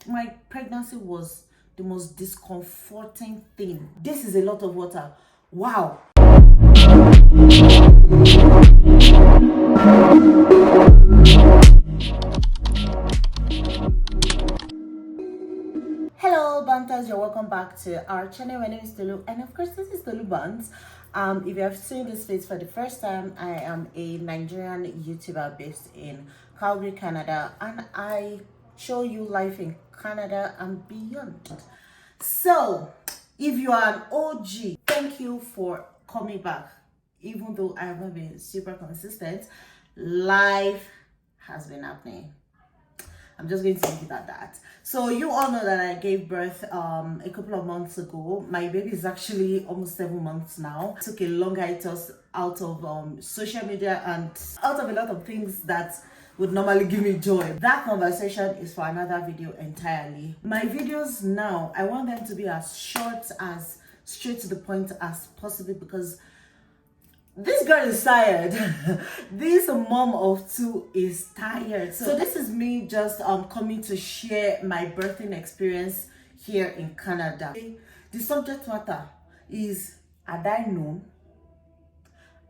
My pregnancy was the most discomforting thing. This is a lot of water. Wow. Hello Banters, you're welcome back to our channel. My name is Tolu, and of course this is Tolu Bant. If you have seen this face for the first time, I am a Nigerian YouTuber based in Calgary, Canada, and I show you life in Canada and beyond. So if you are an OG, thank you for coming back. Even though I have not been super consistent, life has been happening. I'm just going to leave it at that. So you all know that I gave birth a couple of months ago. My baby is actually almost 7 months now. I took a long hiatus out of social media and out of a lot of things that would normally give me joy. That conversation is for another video entirely. My videos now, I want them to be as short, as straight to the point as possible, because this girl is tired. This mom of two is tired. So this is me just coming to share my birthing experience here in Canada. The subject matter is, had I known?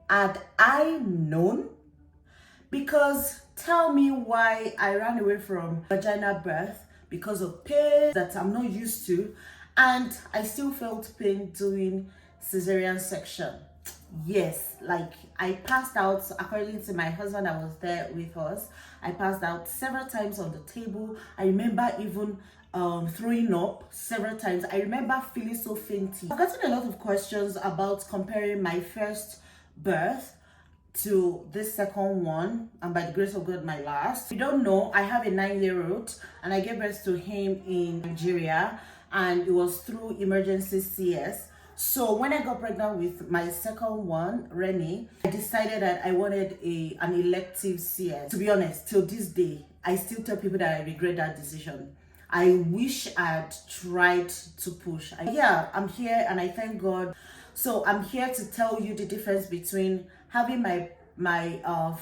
Had I known? Because tell me why I ran away from vaginal birth because of pain that I'm not used to, and I still felt pain doing Caesarean section. Yes, like I passed out. According to my husband that was there with us, I passed out several times on the table. I remember even throwing up several times. I remember feeling so fainty. I've gotten a lot of questions about comparing my first birth to this second one, and by the grace of God, my last. If you don't know, I have a 9-year-old, and I gave birth to him in Nigeria, and it was through emergency CS. So when I got pregnant with my second one, Rennie, I decided that I wanted an elective CS. To be honest, till this day, I still tell people that I regret that decision. I wish I'd tried to push. I'm here and I thank God. So I'm here to tell you the difference between having my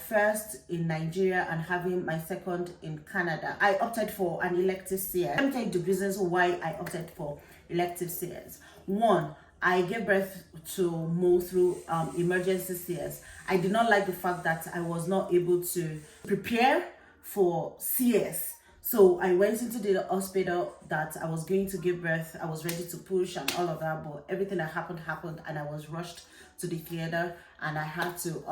first in Nigeria and having my second in Canada. I opted for an elective CS. Let me tell you the reasons why I opted for elective CS. One, I gave birth to Mo through emergency CS. I did not like the fact that I was not able to prepare for CS. So I went into the hospital that I was going to give birth. I was ready to push and all of that, but everything that happened, and I was rushed to the theater and I had to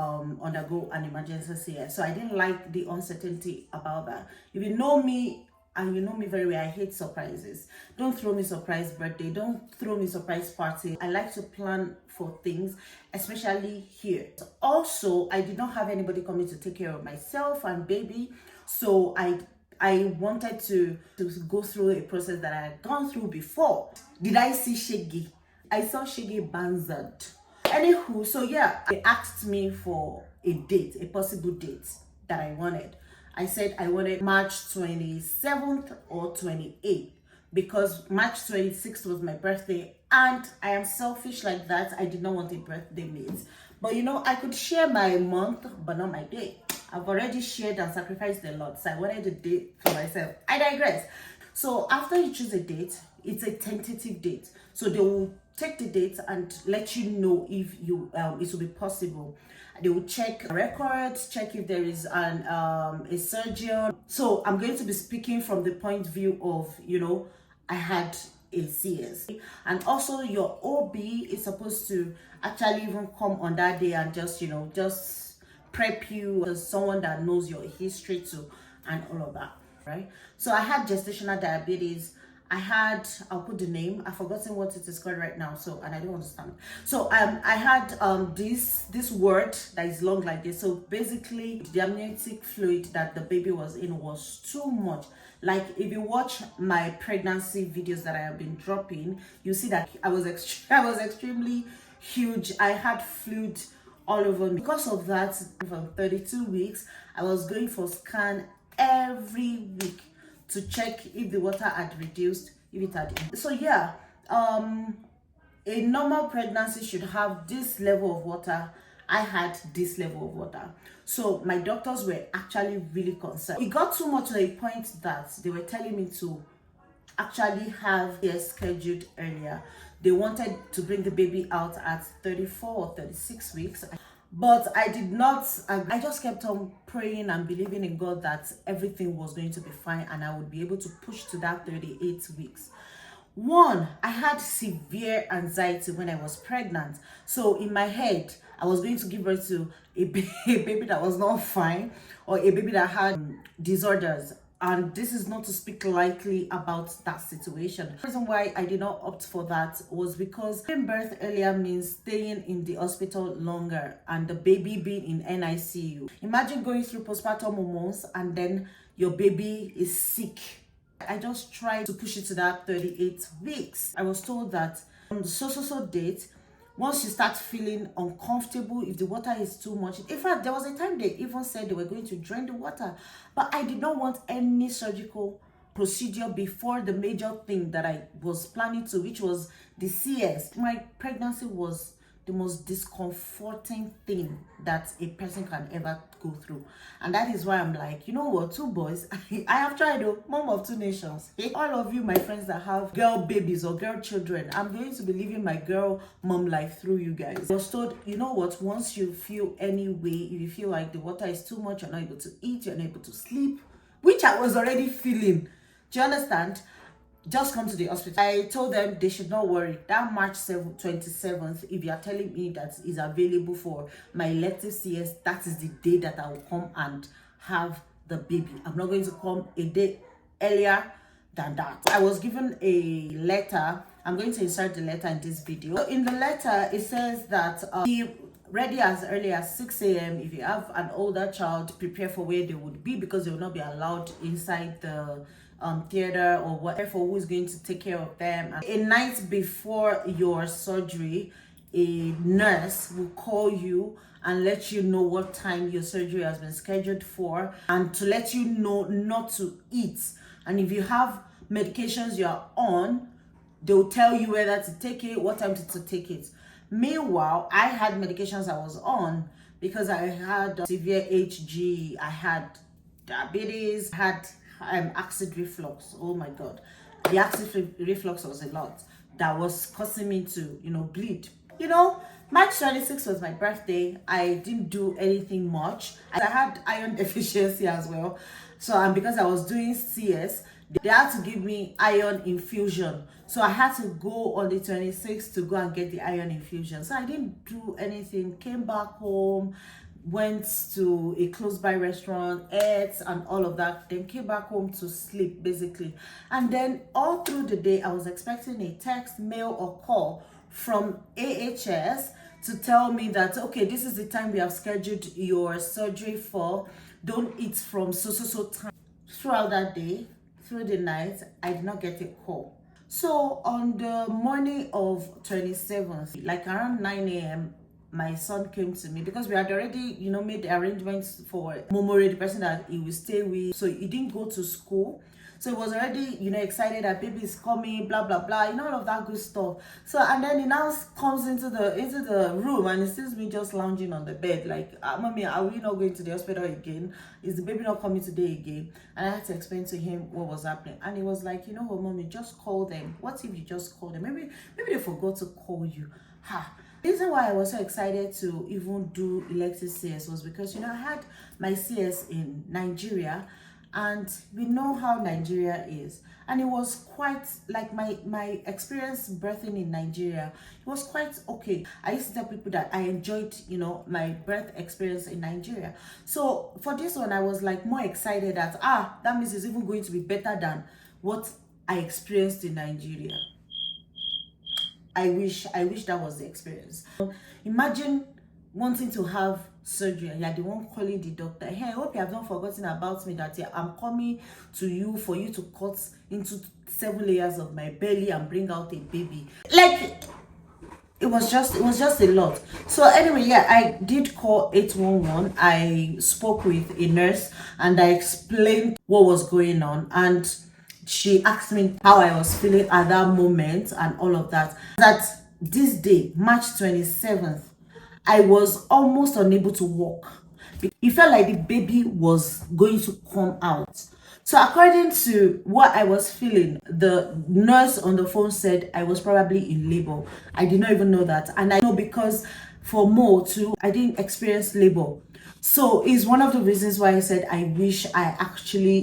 undergo an emergency CS. So I didn't like the uncertainty about that. If you know me, and you know me very well, I hate surprises. Don't throw me surprise birthday. Don't throw me surprise party. I like to plan for things, especially here. Also, I did not have anybody coming to take care of myself and baby. So I wanted to go through a process that I had gone through before. Did I see Shaggy? I saw Shaggy Banzard. Anywho, so yeah, they asked me for a date, a possible date that I wanted. I said I wanted March 27th or 28th because March 26th was my birthday, and I am selfish like that. I did not want a birthday meet. But you know, I could share my month, but not my day. I've already shared and sacrificed a lot, so I wanted a date for myself. I digress. So after you choose a date, it's a tentative date. So they will take the date and let you know if it will be possible. They will check records, check if there is a surgeon. So I'm going to be speaking from the point of view of, I had a CS. And also your OB is supposed to actually even come on that day and just prep you as someone that knows your history too and all of that, right? So I had gestational diabetes. I'll put the name, I've forgotten what it is called right now, and I don't understand. So I had this word that is long like this. So basically the amniotic fluid that the baby was in was too much. Like if you watch my pregnancy videos that I have been dropping, you see that I was extremely huge. I had fluid all over me. Because of that, for 32 weeks, I was going for scan every week to check if the water had reduced, if it had. So yeah, a normal pregnancy should have this level of water. I had this level of water. So my doctors were actually really concerned. It got too much to a point that they were telling me to actually have their scheduled earlier. They wanted to bring the baby out at 34 or 36 weeks. But I did not agree. I just kept on praying and believing in God that everything was going to be fine and I would be able to push to that 38 weeks. One, I had severe anxiety when I was pregnant. So in my head, I was going to give birth to a baby that was not fine, or a baby that had disorders. And this is not to speak lightly about that situation. The reason why I did not opt for that was because giving birth earlier means staying in the hospital longer and the baby being in NICU. Imagine going through postpartum hormones and then your baby is sick. I just tried to push it to that 38 weeks. I was told that on the so date, once you start feeling uncomfortable, if the water is too much. In fact, there was a time they even said they were going to drain the water. But I did not want any surgical procedure before the major thing that I was planning to, which was the CS. My pregnancy was the most discomforting thing that a person can ever go through, and that is why I'm like, you know what, two boys. I have tried, mom of two nations. All of you, my friends that have girl babies or girl children, I'm going to be living my girl mom life through you guys. I was told, you know what, once you feel any way, if you feel like the water is too much, you're not able to eat, you're not able to sleep, which I was already feeling, do you understand, just come to the hospital. I told them they should not worry. That March 27th, if you are telling me that is available for my elective CS, that is the day that I will come and have the baby. I'm not going to come a day earlier than that. I was given a letter. I'm going to insert the letter in this video. So in the letter, it says that be ready as early as 6 a.m. If you have an older child, prepare for where they would be, because they will not be allowed inside the theater or whatever, who is going to take care of them. A night before your surgery, a nurse will call you and let you know what time your surgery has been scheduled for, and to let you know not to eat. And if you have medications you're on, they'll tell you whether to take it, what time to take it. Meanwhile, I had medications I was on because I had severe HG, I had diabetes, I had acid reflux. Oh my god, the acid reflux was a lot that was causing me to bleed. March 26th was my birthday. I didn't do anything much. I had iron deficiency as well, so and because I was doing CS, they had to give me iron infusion, so I had to go on the 26th to go and get the iron infusion. So I didn't do anything, came back home, went to a close by restaurant, ate and all of that, then came back home to sleep basically. And then all through the day I was expecting a text, mail or call from AHS to tell me that, okay, this is the time we have scheduled your surgery for, don't eat from so time. Throughout that day, through the night, I did not get a call. So on the morning of 27th, like around 9 a.m, my son came to me, because we had already made the arrangements for Momori, the person that he will stay with. So he didn't go to school, so he was already excited that baby is coming, blah blah blah, all of that good stuff. So and then he now comes into the room and he sees me just lounging on the bed, like, mommy, are we not going to the hospital again? Is the baby not coming today again? And I had to explain to him what was happening, and he was like, you know what, mommy, just call them. What if you just call them? Maybe they forgot to call you. The reason why I was so excited to even do elective CS was because I had my CS in Nigeria, and we know how Nigeria is, and it was quite like my experience birthing in Nigeria. It was quite okay. I used to tell people that I enjoyed my birth experience in Nigeria. So for this one, I was like more excited that that means it's even going to be better than what I experienced in Nigeria. I wish that was the experience. Imagine wanting to have surgery and you're the one calling the doctor, hey, I hope you have not forgotten about me, that I'm coming to you for you to cut into 7 layers of my belly and bring out a baby. Like, it was just a lot. So anyway, yeah, I did call 811. I spoke with a nurse and I explained what was going on, and she asked me how I was feeling at that moment and all of that. That this day, March 27th, I was almost unable to walk. It felt like the baby was going to come out. So according to what I was feeling, the nurse on the phone said I was probably in labor. I did not even know that. And I know because for Mo too, I didn't experience labor. So it's one of the reasons why I said I wish I actually,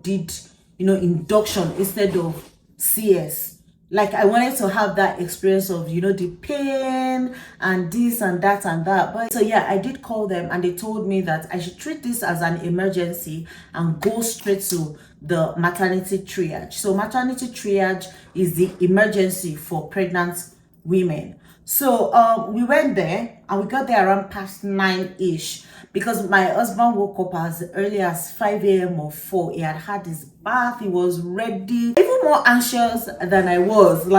did, induction instead of CS. Like I wanted to have that experience of, the pain and this and that and that. But so yeah, I did call them and they told me that I should treat this as an emergency and go straight to the maternity triage. So maternity triage is the emergency for pregnant women. So we went there and we got there around past 9-ish because my husband woke up as early as 5 a.m. or 4. He had had his bath, he was ready, even more anxious than I was. And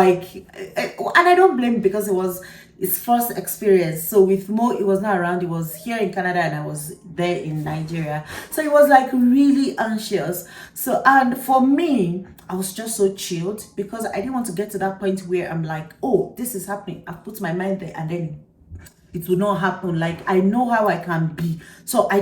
I don't blame him because it was his first experience. So with Mo, he was not around, he was here in Canada and I was there in Nigeria. So he was like really anxious. So, and for me, I was just so chilled because I didn't want to get to that point where I'm like, oh, this is happening. I've put my mind there and then it will not happen. Like I know how I can be. So I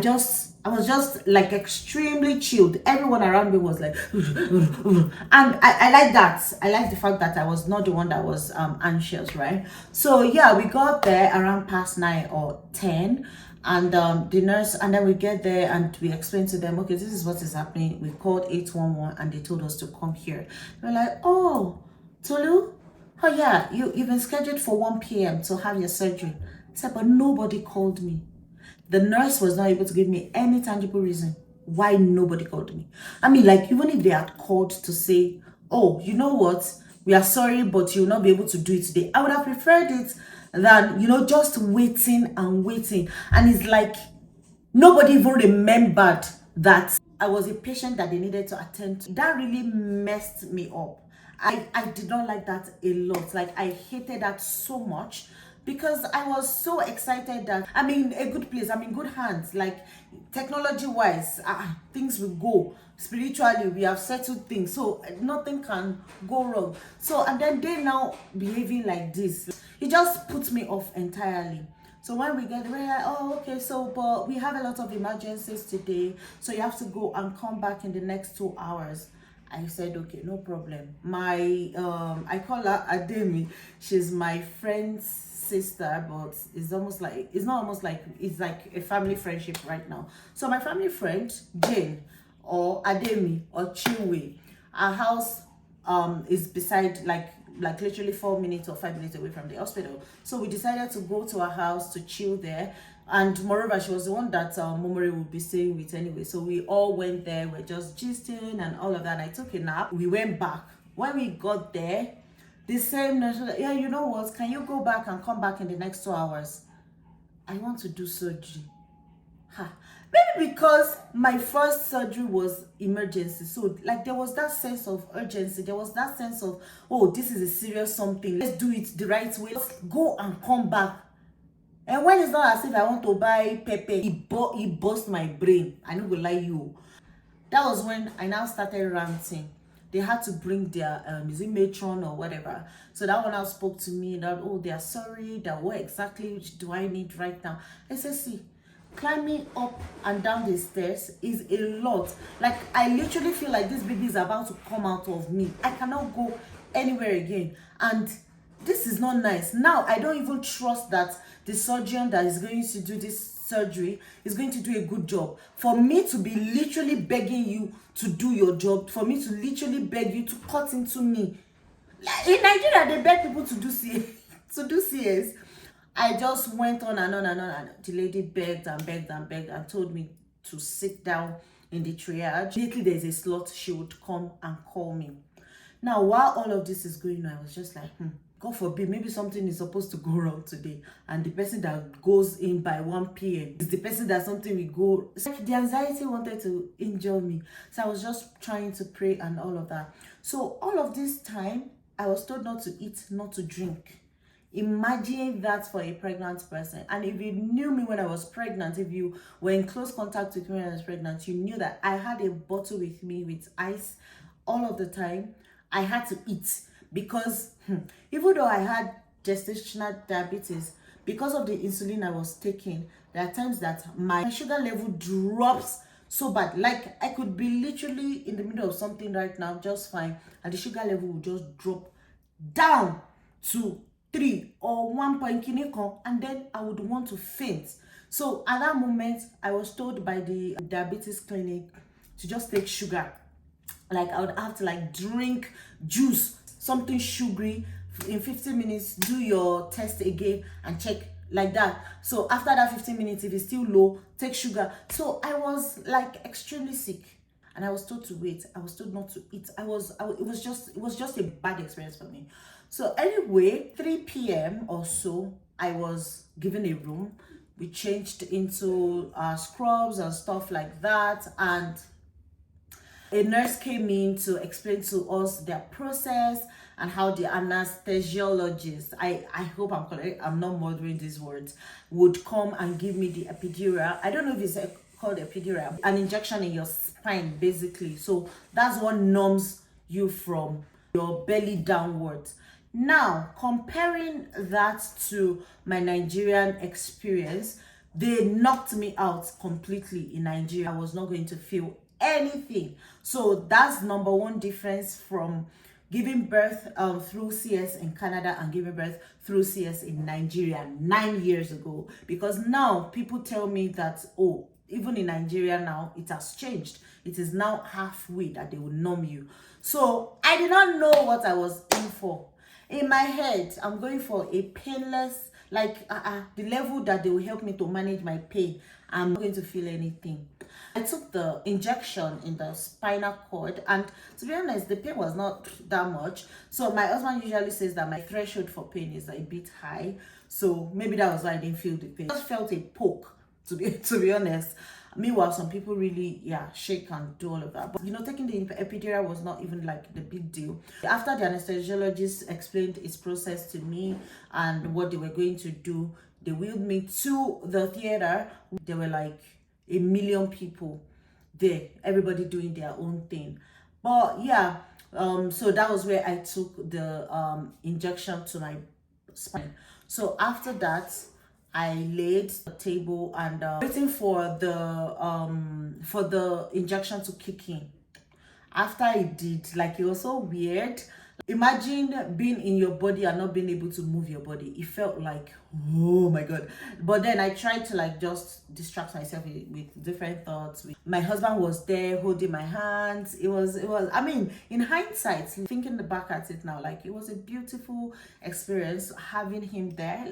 was just like extremely chilled. Everyone around me was like and I like that. I like the fact that I was not the one that was anxious, right? So yeah, we got there around past 9 or 10 and the nurse, and then we get there and we explain to them, okay, this is what is happening. We called 811 and they told us to come here. We're like, oh, Tolu, oh yeah, you've been scheduled for 1 p.m. to have your surgery. I said, but nobody called me. The nurse was not able to give me any tangible reason why nobody called me. I mean, like, even if they had called to say, oh, you know what, we are sorry, but you'll not be able to do it today, I would have preferred it than, just waiting and waiting. And it's like, nobody even remembered that I was a patient that they needed to attend to. That really messed me up. I did not like that a lot. Like I hated that so much because I was so excited that I'm in a good place. I'm in good hands. Like technology wise, things will go. Spiritually, we have settled things. So nothing can go wrong. So, and then they now behaving like this. It just puts me off entirely. So when we get there, we're like, oh, okay, so, but we have a lot of emergencies today. So you have to go and come back in the next 2 hours. I said, okay, no problem. My, I call her Ademi. She's my friend's sister, but it's almost like, it's not almost like, it's like a family friendship right now. So my family friend, Jane, or Ademi, or Chinwe, our house is beside, like literally 4 minutes or 5 minutes away from the hospital. So we decided to go to her house to chill there. And moreover, she was the one that Momori would be staying with anyway. So we all went there, we're just gisting and all of that. And I took a nap. We went back. When we got there, the same nurse was like, yeah, you know what? Can you go back and come back in the next 2 hours? I want to do surgery. Maybe because my first surgery was emergency. So like there was that sense of urgency. There was that sense of, oh, this is a serious something. Let's do it the right way. Let's go and come back. And when it's not as if I want to buy pepper, it burst my brain. I don't go lie you. That was when I now started ranting. They had to bring their is it matron or whatever. So that one now spoke to me that, oh, they are sorry, that what exactly do I need right now? I said, see, climbing up and down the stairs is a lot. Like I literally feel like this baby is about to come out of me. I cannot go anywhere again. And this is not nice. Now I don't even trust that the surgeon that is going to do this surgery is going to do a good job. For me to be literally begging you to do your job, for me to literally beg you to cut into me. In Nigeria, they beg people to do CS. To do CS. I just went on and on and on, and the lady begged and begged and begged and told me to sit down in the triage. Immediately there's a slot, she would come and call me. Now, while all of this is going on, I was just like, God forbid, maybe something is supposed to go wrong today. And the person that goes in by 1 p.m. is the person that something will go. It's like the anxiety wanted to injure me. So I was just trying to pray and all of that. So all of this time, I was told not to eat, not to drink. Imagine that for a pregnant person. And if you knew me when I was pregnant, if you were in close contact with me when I was pregnant, you knew that I had a bottle with me with ice all of the time. I had to eat because even though I had gestational diabetes, because of the insulin I was taking, there are times that my sugar level drops so bad. Like, I could be literally in the middle of something right now, just fine, and the sugar level would just drop down to 3 or 1 point, and then I would want to faint. So at that moment, I was told by the diabetes clinic to just take sugar. Like, I would have to like drink juice, something sugary, in 15 minutes, do your test again and check, like that. So after that 15 minutes, if it's still low, take sugar. So I was like extremely sick, and I was told to wait. I was told not to eat. It was just a bad experience for me. So anyway, 3 p.m. or so, I was given a room. We changed into scrubs and stuff like that, and a nurse came in to explain to us their process and how the anesthesiologist, I hope I'm correct, I'm not murdering these words, would come and give me the epidural. I don't know if it's called epidural, an injection in your spine basically. So that's what numbs you from your belly downwards. Now, comparing that to my Nigerian experience, they knocked me out completely in Nigeria. I was not going to feel anything. So that's number one difference from giving birth through CS in Canada and giving birth through CS in Nigeria 9 years ago. Because now people tell me that, oh, even in Nigeria now, it has changed. It is now halfway that they will numb you. So I did not know what I was in for. In my head, I'm going for a painless, like the level that they will help me to manage my pain. I'm not going to feel anything. I took the injection in the spinal cord, and to be honest, the pain was not that much. So my husband usually says that my threshold for pain is a bit high. So maybe that was why I didn't feel the pain. I just felt a poke, to be honest. Meanwhile, some people really, shake and do all of that. But, taking the epidural was not even like the big deal. After the anesthesiologist explained its process to me and what they were going to do, they wheeled me to the theater. There were like 1 million people there, everybody doing their own thing. But so that was where I took the injection to my spine. So after that, I laid the table and waiting for the injection to kick in. After it did, like, it was so weird. Imagine being in your body and not being able to move your body. It felt like, oh my God. But then I tried to like just distract myself with different thoughts. My husband was there holding my hands. It was, I mean, in hindsight, thinking back at it now, like, it was a beautiful experience having him there.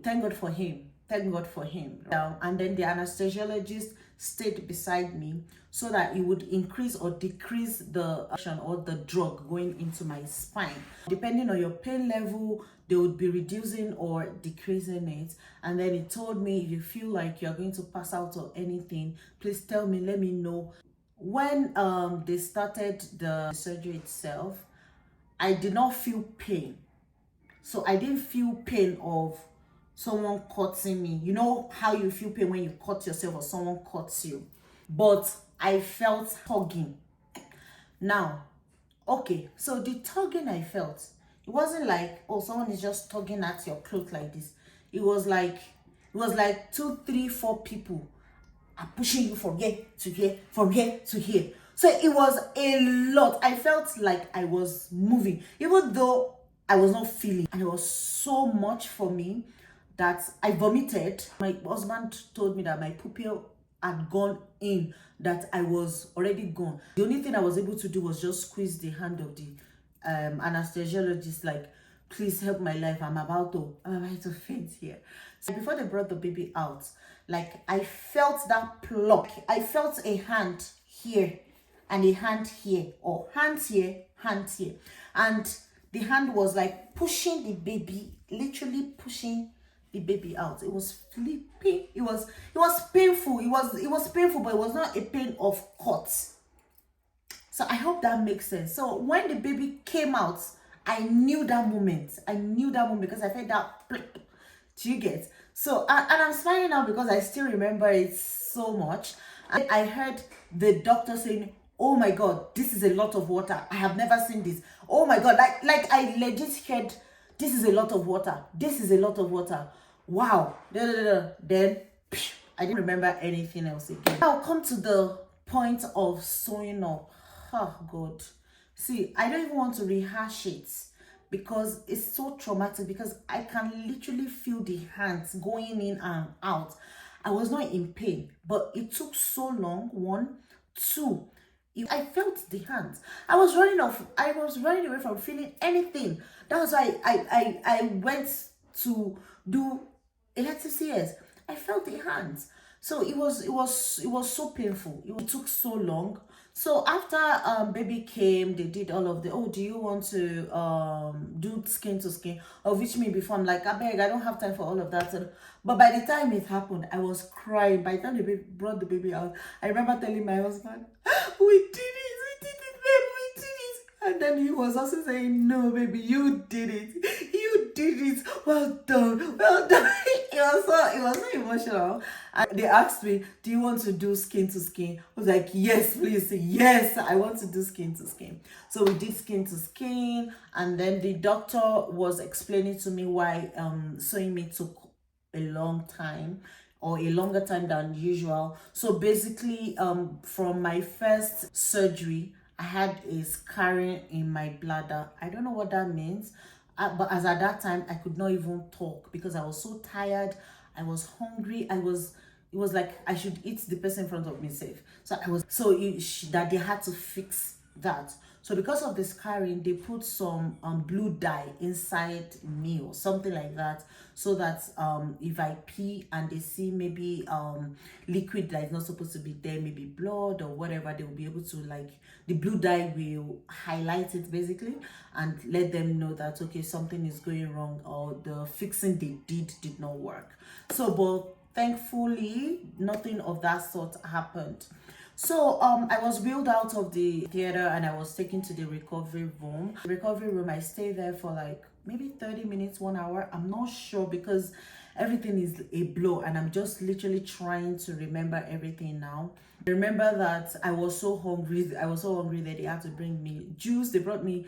Thank God for him. Thank God for him. And then the anesthesiologist stayed beside me so that it would increase or decrease the action or the drug going into my spine. Depending on your pain level, they would be reducing or decreasing it. And then it told me, if you feel like you're going to pass out or anything, please tell me, let me know. When they started the surgery itself, I did not feel pain. So I didn't feel pain of someone cutting me. You know how you feel pain when you cut yourself or someone cuts you. But I felt tugging. Now, okay, so the tugging I felt, it wasn't like, oh, someone is just tugging at your clothes like this. It was like 2, 3, 4 people are pushing you from here to here, from here to here. So it was a lot. I felt like I was moving, even though I was not feeling. And it was so much for me that I vomited. My husband told me that my pupil had gone in, that I was already gone. The only thing I was able to do was just squeeze the hand of the anesthesiologist, like, please help my life. I'm about to faint here. So before they brought the baby out, like, I felt that pluck. I felt a hand here and a hand here, or hands here, hands here. And the hand was like pushing the baby, literally pushing the baby out. It was flipping. It was painful. It was painful, but it was not a pain of cuts. So I hope that makes sense. So when the baby came out, I knew that moment. Because I felt that flip. Do you get? So and I'm smiling now because I still remember it so much. And I heard the doctor saying, oh my God, this is a lot of water. I have never seen this. Oh my God, like I legit heard, this is a lot of water. This is a lot of water. Wow. Then I didn't remember anything else again. Now come to the point of sewing up. Oh God. See, I don't even want to rehash it because it's so traumatic, because I can literally feel the hands going in and out. I was not in pain, but it took so long. One, two, I felt the hands. I was running away from feeling anything. That was why I went to do elective CS. I felt the hands. So it was so painful. It took so long. So after baby came, they did all of the, oh, do you want to do skin to skin? Of which me before, I'm like, I beg, I don't have time for all of that. But by the time it happened, I was crying. By the time they brought the baby out, I remember telling my husband, we did it, babe, we did it. And then he was also saying, no, baby, you did it. You did it. Well done. Well done. It was so emotional. And they asked me, do you want to do skin to skin? I was like, yes, please. Yes, I want to do skin to skin. So we did skin to skin. And then the doctor was explaining to me why sewing me took a long time, or a longer time than usual. So basically, from my first surgery, I had a scarring in my bladder. I don't know what that means, but as at that time, I could not even talk because I was so tired. I was hungry. It was like I should eat the person in front of me safe. So that they had to fix that. So because of the scarring, they put some blue dye inside me or something like that, so that if I pee and they see maybe liquid that is not supposed to be there, maybe blood or whatever, they will be able to, like, the blue dye will highlight it basically and let them know that, okay, something is going wrong, or the fixing they did not work. So, but thankfully, nothing of that sort happened. So I was wheeled out of the theater and I was taken to the recovery room. The recovery room, I stayed there for like maybe 30 minutes, 1 hour. I'm not sure because everything is a blow and I'm just literally trying to remember everything now. I remember that I was so hungry. That they had to bring me juice. They brought me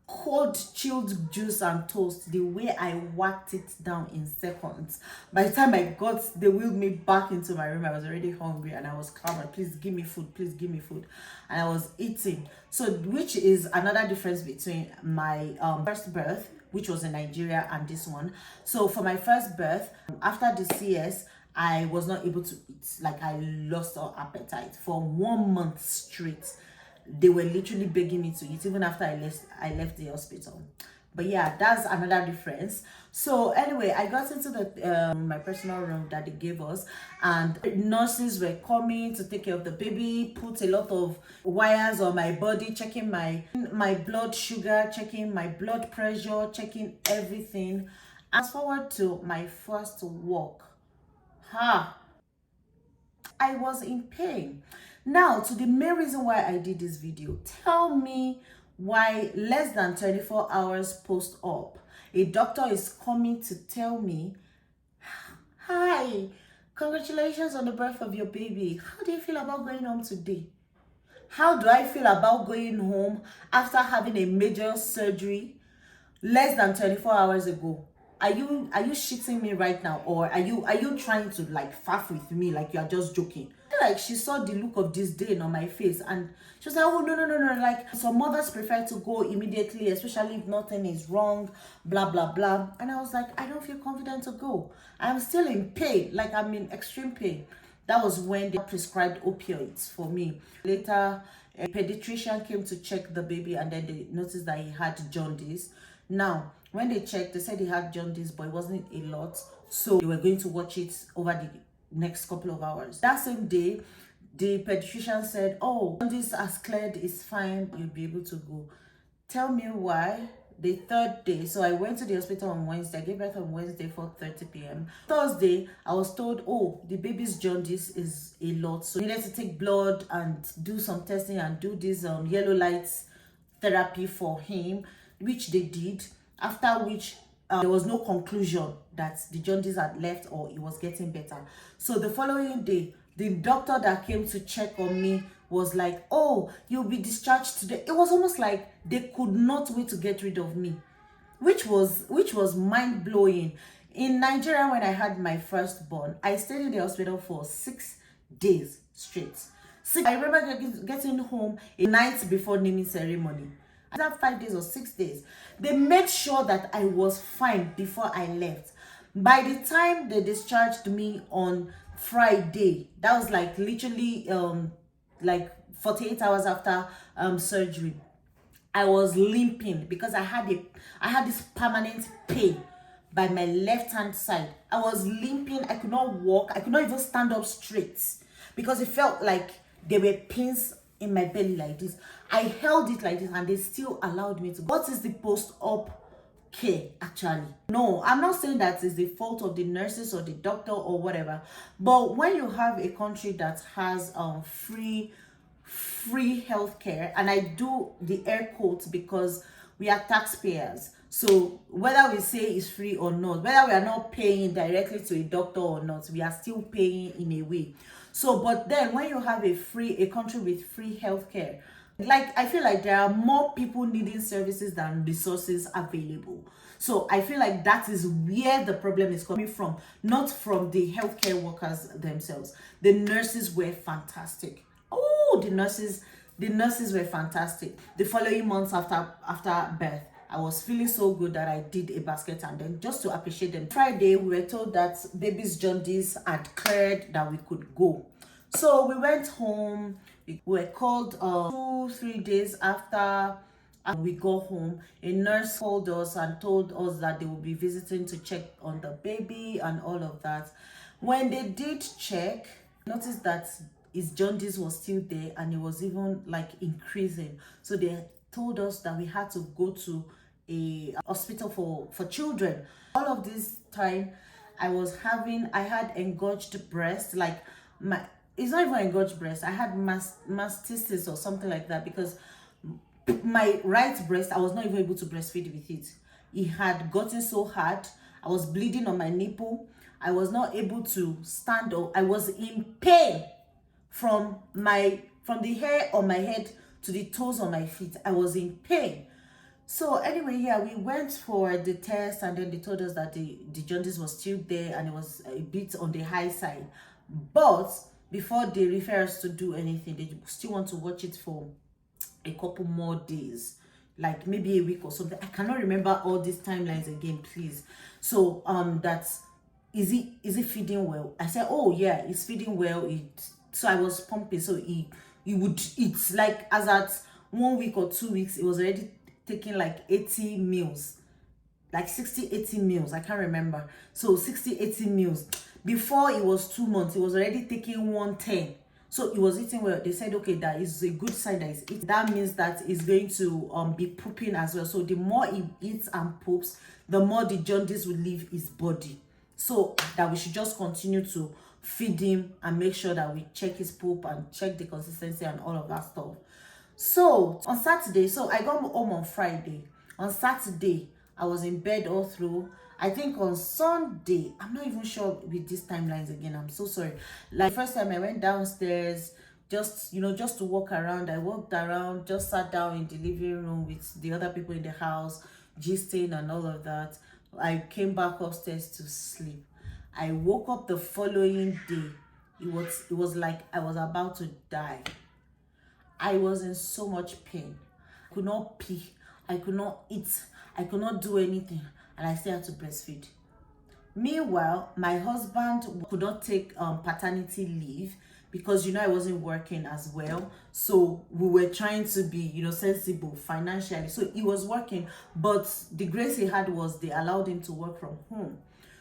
cold chilled juice and toast. The way I whacked it down in seconds. By the time they wheeled me back into my room, I was already hungry and I was clamoring, please give me food, please give me food. And I was eating. So which is another difference between my first birth, which was in Nigeria, and this one. So for my first birth, after the CS, I was not able to eat. Like, I lost all appetite for 1 month straight. They were literally begging me to eat even after I left the hospital. But yeah, that's another difference. So anyway, I got into the my personal room that they gave us, and nurses were coming to take care of the baby, put a lot of wires on my body, checking my blood sugar, checking my blood pressure, checking everything. Fast forward to my first walk. I was in pain. Now, to the main reason why I did this video, tell me why less than 24 hours post-op, a doctor is coming to tell me, hi, congratulations on the birth of your baby. How do you feel about going home today? How do I feel about going home after having a major surgery less than 24 hours ago? Are you shitting me right now, or are you trying to like faff with me like you are just joking? Like, she saw the look of disdain on my face and she was like, oh no, like some mothers prefer to go immediately, especially if nothing is wrong, blah blah blah. And I was like, I don't feel confident to go. I'm still in pain, like I'm in extreme pain. That was when they prescribed opioids for me. Later, a pediatrician came to check the baby and then they noticed that he had jaundice. Now, when they checked, they said he had jaundice, but it wasn't a lot. So they were going to watch it over the next couple of hours. That same day, the pediatrician said, oh, jaundice has cleared, it's fine, you'll be able to go. Tell me why. The third day, so I went to the hospital on Wednesday. I gave birth on Wednesday, 4:30 p.m. Thursday, I was told, oh, the baby's jaundice is a lot, so I needed to take blood and do some testing and do this yellow lights therapy for him, which they did, after which there was no conclusion that the jaundice had left or it was getting better. So the following day, the doctor that came to check on me was like, oh, you'll be discharged today. It was almost like they could not wait to get rid of me, which was mind-blowing. In Nigeria, when I had my firstborn, I stayed in the hospital for 6 days straight. I remember getting home a night before naming ceremony. After 5 days or 6 days, they made sure that I was fine before I left. By the time they discharged me on Friday, that was like literally like 48 hours after surgery, I was limping because I had this permanent pain by my left hand side. I was limping. I could not walk. I could not even stand up straight because it felt like there were pins in my belly like this. I held it like this and they still allowed me to go. What is the post-op care actually? No, I'm not saying that it's the fault of the nurses or the doctor or whatever, but when you have a country that has free healthcare, and I do the air quotes because we are taxpayers, so whether we say it's free or not, whether we are not paying directly to a doctor or not, we are still paying in a way. So but then when you have a country with free healthcare, like I feel like there are more people needing services than resources available. So I feel like that is where the problem is coming from, not from the healthcare workers themselves. The nurses were fantastic. Oh, the nurses were fantastic. The following months after birth, I was feeling so good that I did a basket, and then just to appreciate them. Friday, we were told that baby's jaundice had cleared, that we could go. So we went home. We were called 2-3 days after we got home. A nurse called us and told us that they would be visiting to check on the baby and all of that. When they did check, noticed that his jaundice was still there and it was even like increasing. So they told us that we had to go to a hospital for children. All of this time I had engorged breast, like it's not even engorged breast, I had mastitis or something like that, because my right breast, I was not even able to breastfeed with it. It had gotten so hard. I was bleeding on my nipple. I was not able to stand up. I was in pain from the hair on my head to the toes on my feet. I was in pain. So anyway, yeah, we went for the test, and then they told us that the jaundice was still there and it was a bit on the high side. But before they refer us to do anything, they still want to watch it for a couple more days, like maybe a week or something. I cannot remember all these timelines again, please. So that's, is it feeding well? I said, oh yeah, it's feeding well. So I was pumping, so it's like as at 1 week or 2 weeks, it was already taking like 80 meals, like 60-80 meals, I can't remember. So 60-80 meals. Before it was 2 months, it was already taking 110. So it was eating well. They said, okay, that is a good sign that it's eating. That means that it's going to be pooping as well. So the more it eats and poops, the more the jaundice will leave his body. So that we should just continue to feed him and make sure that we check his poop and check the consistency and all of that stuff. So on Saturday, so I got home on Friday. On Saturday, I was in bed all through. I think on Sunday, I'm not even sure with these timelines again, I'm so sorry. Like first time I went downstairs, just to walk around. I walked around, just sat down in the living room with the other people in the house, gisting and all of that. I came back upstairs to sleep. I woke up the following day. It was like I was about to die. I was in so much pain. I could not pee. I could not eat. I could not do anything. And I still had to breastfeed. Meanwhile, my husband could not take paternity leave because, I wasn't working as well. So we were trying to be, sensible financially. So he was working, but the grace he had was they allowed him to work from home.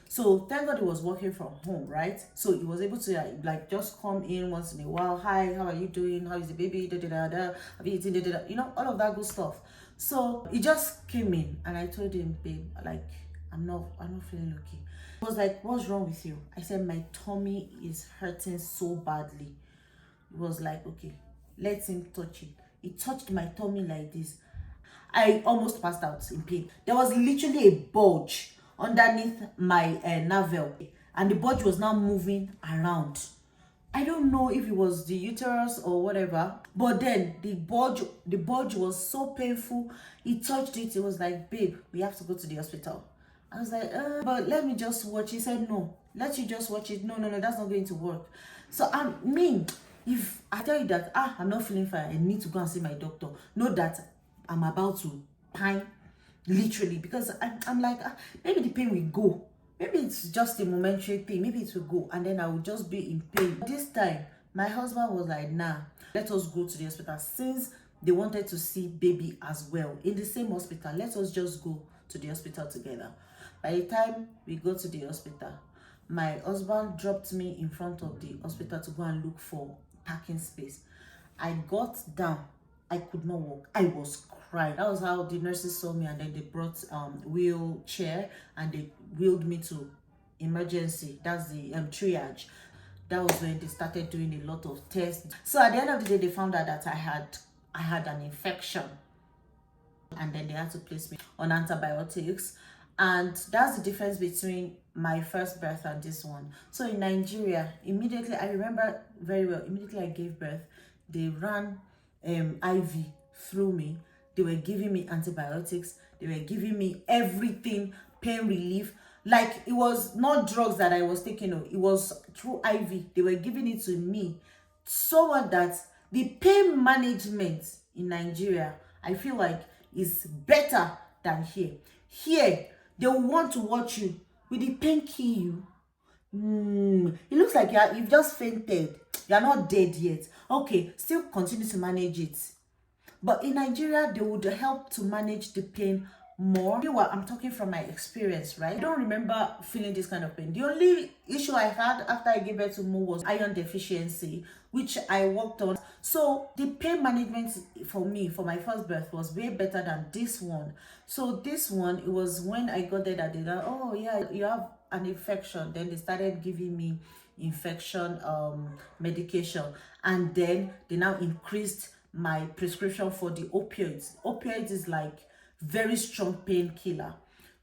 So thank God he was working from home, right? So he was able to like just come in once in a while. Hi, how are you doing? How is the baby? Da, da, da, da. Have you eaten? All of that good stuff. So he just came in and I told him, babe, like I'm not feeling okay. He was like, what's wrong with you? I said, my tummy is hurting so badly. He was like, okay, let him touch it. He touched my tummy like this. I almost passed out in pain. There was literally a bulge underneath my navel, and the bulge was now moving around. I don't know if it was the uterus or whatever, but then the bulge was so painful. He touched it. It was like, babe, we have to go to the hospital. I was like, but let me just watch. He said, no, let you just watch it. No, no, no, that's not going to work. So I mean, if I tell you that, I'm not feeling fine, I need to go and see my doctor, know that I'm about to pine, literally, because I'm like, maybe the pain will go. Maybe it's just a momentary thing. Maybe it will go and then I will just be in pain. This time, my husband was like, nah, let us go to the hospital. Since they wanted to see baby as well in the same hospital, let us just go to the hospital together. By the time we go to the hospital, my husband dropped me in front of the hospital to go and look for parking space. I got down. I could not walk. I was crying. That was how the nurses saw me, and then they brought wheelchair and they wheeled me to emergency. That's the triage. That was when they started doing a lot of tests. So at the end of the day, they found out that I had an infection, and then they had to place me on antibiotics. And that's the difference between my first birth and this one. So in Nigeria, immediately, I remember very well, immediately I gave birth, they ran IV through me. They were giving me antibiotics. They were giving me everything, pain relief. Like, it was not drugs that I was taking, it was through IV. They were giving it to me. So much that the pain management in Nigeria, I feel like, is better than here. Here, they will want to watch you with the pain kill you. It looks like you've just fainted. You're not dead yet. Okay, still continue to manage it. But in Nigeria, they would help to manage the pain more. You know what? I'm talking from my experience, right? I don't remember feeling this kind of pain. The only issue I had after I gave birth to Mo was iron deficiency, which I worked on. So the pain management for me, for my first birth, was way better than this one. So this one, it was when I got there that they thought, oh yeah, you have an infection. Then they started giving me infection medication, and then they now increased my prescription for the opioids. Opioids is like very strong painkiller.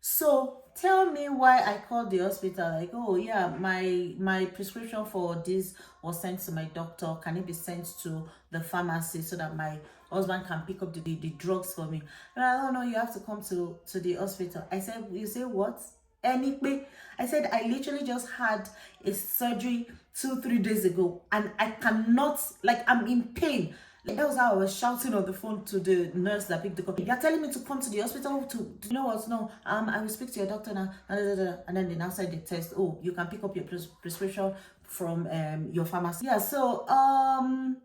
So tell me why I called the hospital like, oh yeah, my prescription for this was sent to my doctor. Can it be sent to the pharmacy so that my husband can pick up the drugs for me? And I don't know, you have to come to the hospital. I said, you say what? Anyway, I said, I literally just had a surgery 2-3 days ago and I cannot, like, I'm in pain. Like, that was how I was shouting on the phone to the nurse that picked the call. They're telling me to come to the hospital to you know what? No, I will speak to your doctor now. And then they now said the test. Oh, you can pick up your prescription from your pharmacy. Yeah. So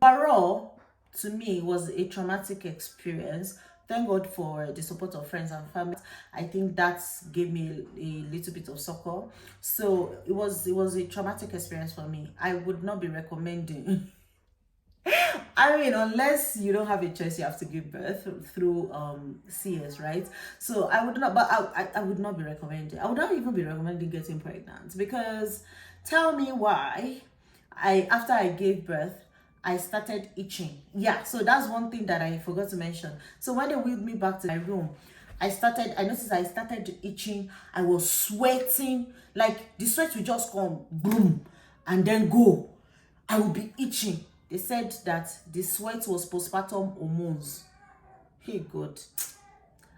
overall, to me, it was a traumatic experience. Thank God for the support of friends and family. I think that gave me a little bit of succor. So it was a traumatic experience for me. I would not be recommending. I mean, unless you don't have a choice, you have to give birth through CS, right? So I would not, but I would not be recommending. I would not even be recommending getting pregnant, because tell me why after I gave birth, I started itching. Yeah, so that's one thing that I forgot to mention. So when they wheeled me back to my room, I noticed I started itching. I was sweating, like the sweat would just come, boom, and then go. I would be itching. They said that the sweat was postpartum hormones. Hey God,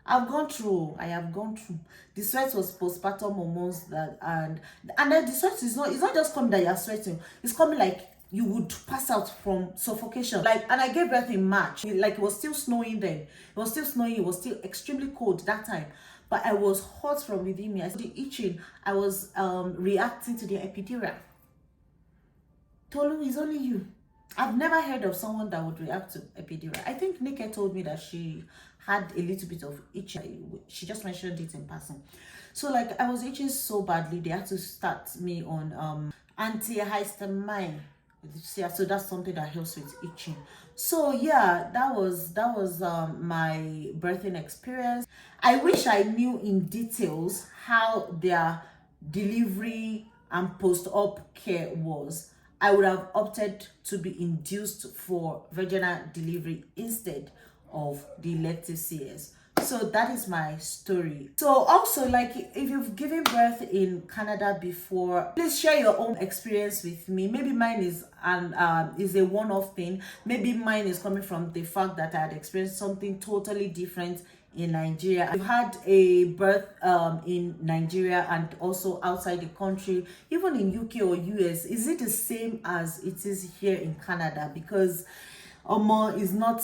I have gone through. The sweat was postpartum hormones and then the sweat is not. It's not just coming that you're sweating. It's coming like you would pass out from suffocation. Like, and I gave birth in March. Like, it was still snowing then. It was still snowing. It was still extremely cold that time. But I was hot from within me. I started itching. I was reacting to the epidural. Tolu, it's only you. I've never heard of someone that would react to epidural. I think Nika told me that she had a little bit of itching. She just mentioned it in passing. So like, I was itching so badly, they had to start me on antihistamine. So that's something that helps with itching. So yeah, that was my birthing experience. I wish I knew in details how their delivery and post-op care was. I would have opted to be induced for vaginal delivery instead of the elective CS. So that is my story. So also, like, if you've given birth in Canada before, please share your own experience with me. Maybe mine is a one-off thing. Maybe mine is coming from the fact that I had experienced something totally different in Nigeria. You've had a birth in Nigeria and also outside the country, even in UK or US. Is it the same as it is here in Canada? Because is not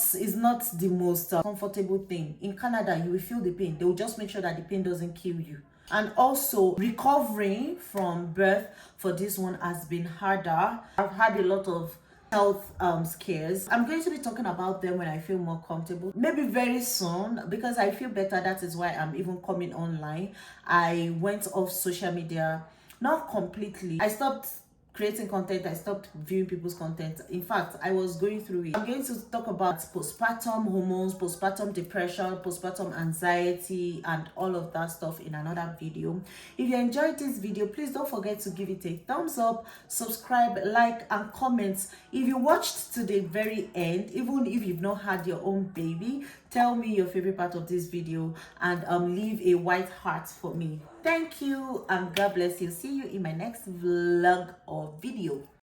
the most comfortable thing. In Canada, you will feel the pain. They will just make sure that the pain doesn't kill you. And also, recovering from birth for this one has been harder. I've had a lot of health scares. I'm going to be talking about them when I feel more comfortable, maybe very soon, because I feel better. That is why I'm even coming online. I went off social media, not completely. I stopped creating content. I stopped viewing people's content. In fact, I was going through it. I'm going to talk about postpartum hormones, postpartum depression, postpartum anxiety, and all of that stuff in another video. If you enjoyed this video, please don't forget to give it a thumbs up, subscribe, like, and comment. If you watched to the very end, even if you've not had your own baby, tell me your favorite part of this video and leave a white heart for me. Thank you and God bless you. See you in my next vlog or video.